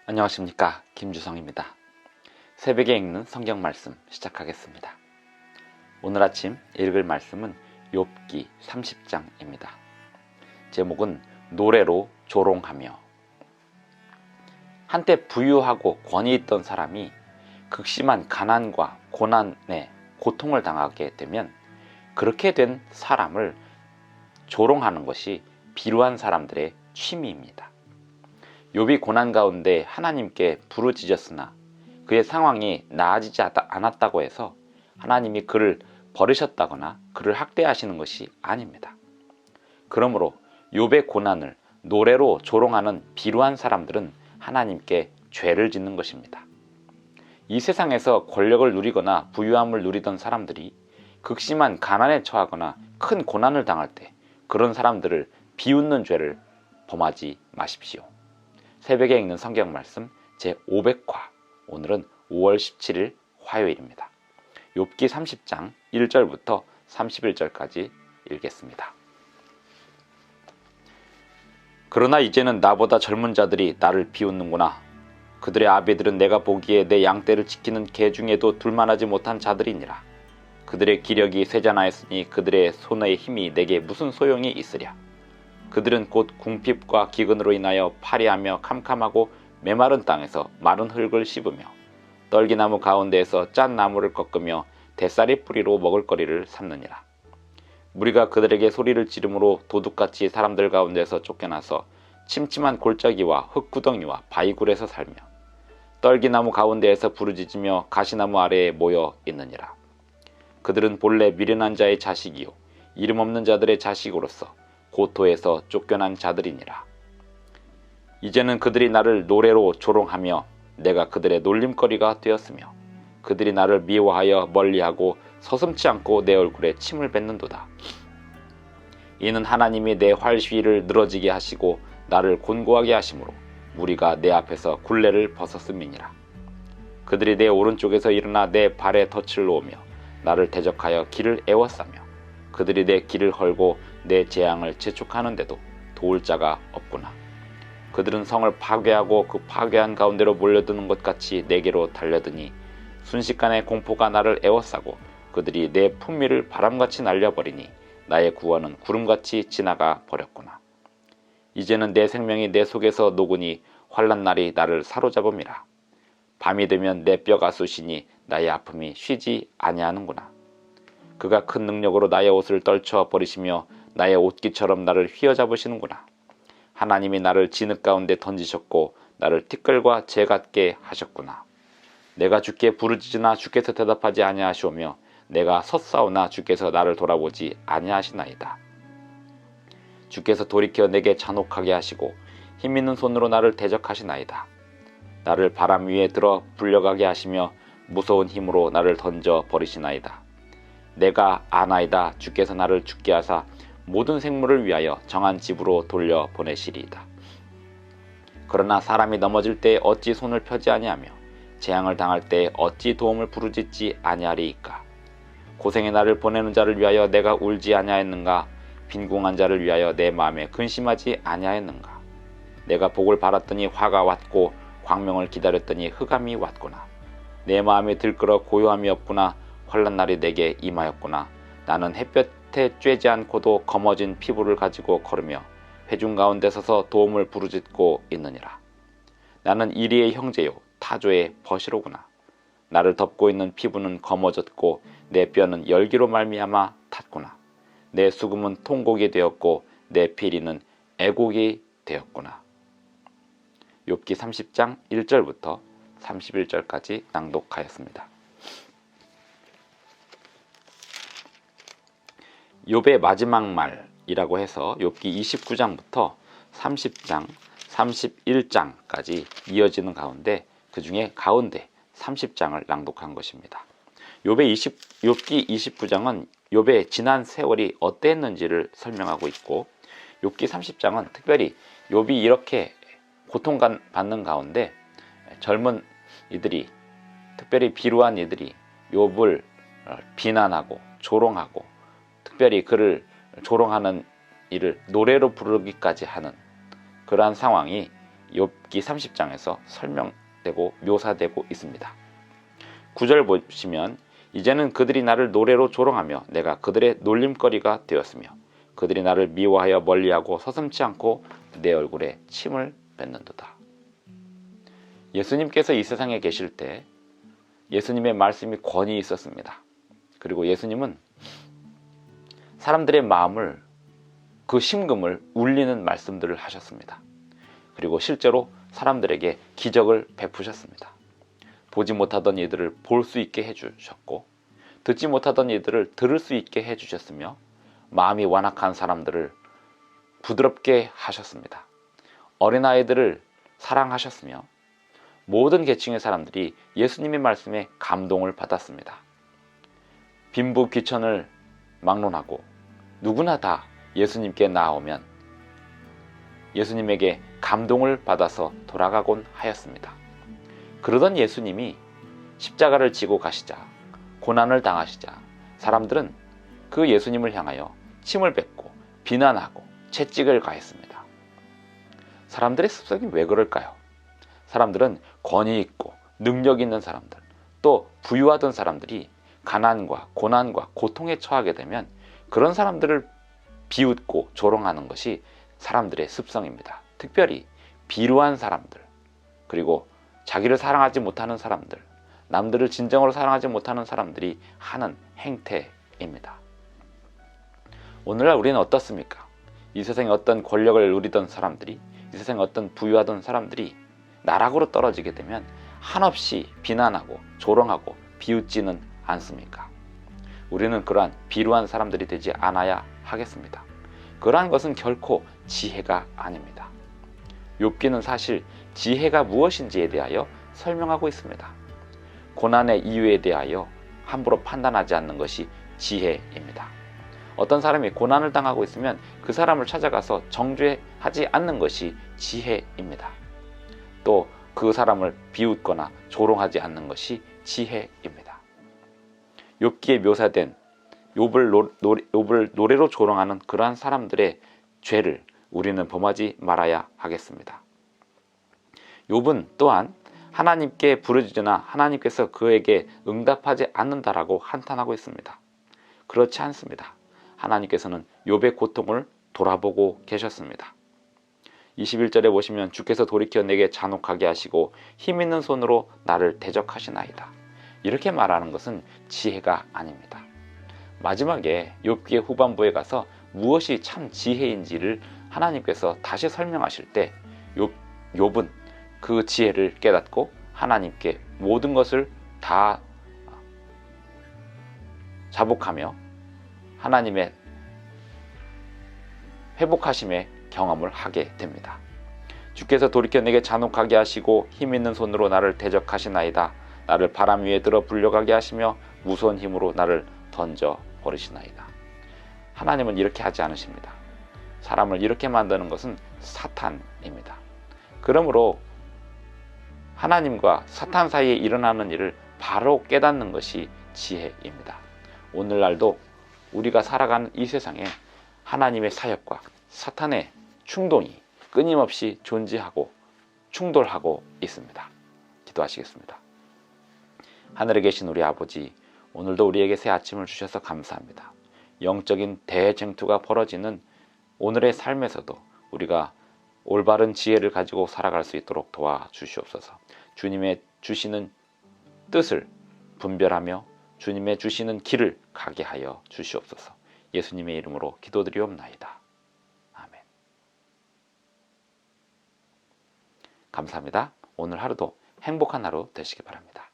안녕하십니까, 김주성입니다. 새벽에 읽는 성경 말씀 시작하겠습니다. 오늘 아침 읽을 말씀은 욥기 30장입니다. 제목은 노래로 조롱하며. 한때 부유하고 권위 있던 사람이 극심한 가난과 고난에 고통을 당하게 되면 그렇게 된 사람을 조롱하는 것이 비루한 사람들의 취미입니다. 욥이 고난 가운데 하나님께 부르짖었으나 그의 상황이 나아지지 않았다고 해서 하나님이 그를 버리셨다거나 그를 학대하시는 것이 아닙니다. 그러므로 욥의 고난을 노래로 조롱하는 비루한 사람들은 하나님께 죄를 짓는 것입니다. 이 세상에서 권력을 누리거나 부유함을 누리던 사람들이 극심한 가난에 처하거나 큰 고난을 당할 때 그런 사람들을 비웃는 죄를 범하지 마십시오. 새벽에 읽는 성경 말씀 제500화, 오늘은 5월 17일 화요일입니다. 욥기 30장 1절부터 31절까지 읽겠습니다. 그러나 이제는 나보다 젊은 자들이 나를 비웃는구나. 그들의 아비들은 내가 보기에 내 양떼를 지키는 개 중에도 둘만하지 못한 자들이니라. 그들의 기력이 쇠잔하였으니 그들의 손의 힘이 내게 무슨 소용이 있으랴. 그들은 곧 궁핍과 기근으로 인하여 파리하며 캄캄하고 메마른 땅에서 마른 흙을 씹으며 떨기나무 가운데에서 짠 나무를 꺾으며 대싸리 뿌리로 먹을거리를 삼느니라. 무리가 그들에게 소리를 지르므로 도둑같이 사람들 가운데서 쫓겨나서 침침한 골짜기와 흙구덩이와 바위굴에서 살며 떨기나무 가운데에서 부르짖으며 가시나무 아래에 모여 있느니라. 그들은 본래 미련한 자의 자식이요 이름 없는 자들의 자식으로서 고토에서 쫓겨난 자들이니라. 이제는 그들이 나를 노래로 조롱하며 내가 그들의 놀림거리가 되었으며 그들이 나를 미워하여 멀리하고 서슴지 않고 내 얼굴에 침을 뱉는도다. 이는 하나님이 내 활시위를 늘어지게 하시고 나를 곤고하게 하심으로 무리가 내 앞에서 굴레를 벗었음이니라. 그들이 내 오른쪽에서 일어나 내 발에 덫을 놓으며 나를 대적하여 길을 에워싸며 그들이 내 길을 헐고 내 재앙을 재촉하는데도 도울 자가 없구나. 그들은 성을 파괴하고 그 파괴한 가운데로 몰려드는 것 같이 내게로 달려드니 순식간에 공포가 나를 에워싸고 그들이 내 품위를 바람같이 날려버리니 나의 구원은 구름같이 지나가 버렸구나. 이제는 내 생명이 내 속에서 녹으니 환난 날이 나를 사로잡음이라. 밤이 되면 내 뼈가 쑤시니 나의 아픔이 쉬지 아니하는구나. 그가 큰 능력으로 나의 옷을 떨쳐 버리시며 나의 옷깃처럼 나를 휘어잡으시는구나. 하나님이 나를 진흙 가운데 던지셨고 나를 티끌과 재 같게 하셨구나. 내가 주께 부르짖으나 주께서 대답하지 아니하시오며 내가 섰사오나 주께서 나를 돌아보지 아니하시나이다. 주께서 돌이켜 내게 잔혹하게 하시고 힘있는 손으로 나를 대적하시나이다. 나를 바람 위에 들어 불려가게 하시며 무서운 힘으로 나를 던져 버리시나이다. 내가 아나이다. 주께서 나를 죽게 하사 모든 생물을 위하여 정한 집으로 돌려 보내시리이다. 그러나 사람이 넘어질 때 어찌 손을 펴지 아니하며 재앙을 당할 때 어찌 도움을 부르짖지 아니하리이까. 고생의 날을 보내는 자를 위하여 내가 울지 아니하였는가. 빈궁한 자를 위하여 내 마음에 근심하지 아니하였는가. 내가 복을 바랐더니 화가 왔고 광명을 기다렸더니 흑암이 왔구나. 내 마음이 들끓어 고요함이 없구나. 환난 날이 내게 임하였구나. 나는 햇볕에 쬐지 않고도 검어진 피부를 가지고 걸으며 회중 가운데 서서 도움을 부르짖고 있느니라. 나는 이리의 형제요 타조의 벗이로구나. 나를 덮고 있는 피부는 검어졌고 내 뼈는 열기로 말미암아 탔구나. 내 수금은 통곡이 되었고 내 피리는 애곡이 되었구나. 욥기 30장 1절부터 31절까지 낭독하였습니다. 욥의 마지막 말이라고 해서 욥기 29장부터 30장, 31장까지 이어지는 가운데 그 중에 가운데 30장을 낭독한 것입니다. 욥기 29장은 욥의 지난 세월이 어땠는지를 설명하고 있고 욥기 30장은 특별히 욥이 이렇게 고통받는 가운데 젊은 이들이, 특별히 비루한 이들이 욥을 비난하고 조롱하고 특별히 그를 조롱하는 일을 노래로 부르기까지 하는 그러한 상황이 욥기 30장에서 설명되고 묘사되고 있습니다. 9절 보시면 이제는 그들이 나를 노래로 조롱하며 내가 그들의 놀림거리가 되었으며 그들이 나를 미워하여 멀리하고 서슴지 않고 내 얼굴에 침을 뱉는도다. 예수님께서 이 세상에 계실 때 예수님의 말씀이 권위 있었습니다. 그리고 예수님은 사람들의 마음을, 그 심금을 울리는 말씀들을 하셨습니다. 그리고 실제로 사람들에게 기적을 베푸셨습니다. 보지 못하던 이들을 볼 수 있게 해주셨고 듣지 못하던 이들을 들을 수 있게 해주셨으며 마음이 완악한 사람들을 부드럽게 하셨습니다. 어린아이들을 사랑하셨으며 모든 계층의 사람들이 예수님의 말씀에 감동을 받았습니다. 빈부 귀천을 막론하고 누구나 다 예수님께 나아오면 예수님에게 감동을 받아서 돌아가곤 하였습니다. 그러던 예수님이 십자가를 지고 가시자, 고난을 당하시자 사람들은 그 예수님을 향하여 침을 뱉고 비난하고 채찍을 가했습니다. 사람들의 습성이 왜 그럴까요? 사람들은 권위 있고 능력 있는 사람들, 또 부유하던 사람들이 가난과 고난과 고통에 처하게 되면 그런 사람들을 비웃고 조롱하는 것이 사람들의 습성입니다. 특별히 비루한 사람들, 그리고 자기를 사랑하지 못하는 사람들, 남들을 진정으로 사랑하지 못하는 사람들이 하는 행태입니다. 오늘날 우리는 어떻습니까? 이 세상에 어떤 권력을 누리던 사람들이, 이 세상에 어떤 부유하던 사람들이 나락으로 떨어지게 되면 한없이 비난하고 조롱하고 비웃지는 않습니까? 우리는 그러한 비루한 사람들이 되지 않아야 하겠습니다. 그러한 것은 결코 지혜가 아닙니다. 욥기는 사실 지혜가 무엇인지에 대하여 설명하고 있습니다. 고난의 이유에 대하여 함부로 판단하지 않는 것이 지혜입니다. 어떤 사람이 고난을 당하고 있으면 그 사람을 찾아가서 정죄하지 않는 것이 지혜입니다. 또 그 사람을 비웃거나 조롱하지 않는 것이 지혜입니다. 욥기에 묘사된 욥을 노래로 조롱하는 그러한 사람들의 죄를 우리는 범하지 말아야 하겠습니다. 욥은 또한 하나님께 부르짖으나 하나님께서 그에게 응답하지 않는다라고 한탄하고 있습니다. 그렇지 않습니다. 하나님께서는 욥의 고통을 돌아보고 계셨습니다. 21절에 보시면 주께서 돌이켜 내게 잔혹하게 하시고 힘있는 손으로 나를 대적하시나이다. 이렇게 말하는 것은 지혜가 아닙니다. 마지막에 욥기의 후반부에 가서 무엇이 참 지혜인지를 하나님께서 다시 설명하실 때 욥은 그 지혜를 깨닫고 하나님께 모든 것을 다 자복하며 하나님의 회복하심의 경험을 하게 됩니다. 주께서 돌이켜 내게 잔혹하게 하시고 힘있는 손으로 나를 대적하시나이다. 나를 바람 위에 들어 불려가게 하시며 무서운 힘으로 나를 던져 버리시나이다. 하나님은 이렇게 하지 않으십니다. 사람을 이렇게 만드는 것은 사탄입니다. 그러므로 하나님과 사탄 사이에 일어나는 일을 바로 깨닫는 것이 지혜입니다. 오늘날도 우리가 살아가는 이 세상에 하나님의 사역과 사탄의 충동이 끊임없이 존재하고 충돌하고 있습니다. 기도하시겠습니다. 하늘에 계신 우리 아버지, 오늘도 우리에게 새 아침을 주셔서 감사합니다. 영적인 대쟁투가 벌어지는 오늘의 삶에서도 우리가 올바른 지혜를 가지고 살아갈 수 있도록 도와주시옵소서. 주님의 주시는 뜻을 분별하며 주님의 주시는 길을 가게 하여 주시옵소서. 예수님의 이름으로 기도드리옵나이다. 아멘. 감사합니다. 오늘 하루도 행복한 하루 되시기 바랍니다.